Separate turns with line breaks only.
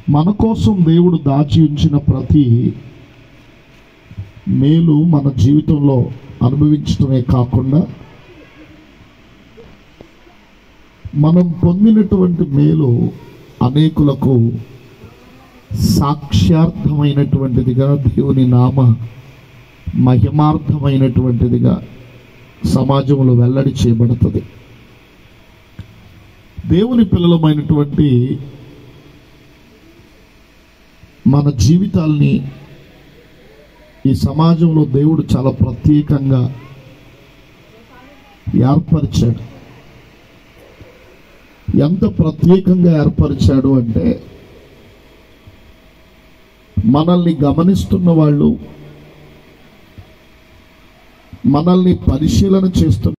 మన కోసం దేవుడు దాచి ఉంచిన ప్రతి మేలు మన జీవితంలో అనుభవించడమే కాకుండా మనం పొందినటువంటి మేలు అనేకులకు సాక్ష్యార్థమైనటువంటిదిగా, దేవుని నామ మహిమార్థమైనటువంటిదిగా సమాజంలో వెల్లడి చేయబడుతుంది. దేవుని పిల్లలమైనటువంటి మన జీవితాల్ని ఈ సమాజంలో దేవుడు చాలా ప్రత్యేకంగా ఏర్పరిచాడు. ఎంత ప్రత్యేకంగా ఏర్పరిచాడు అంటే, మనల్ని గమనిస్తున్న వాళ్ళు, మనల్ని పరిశీలన చేస్తున్న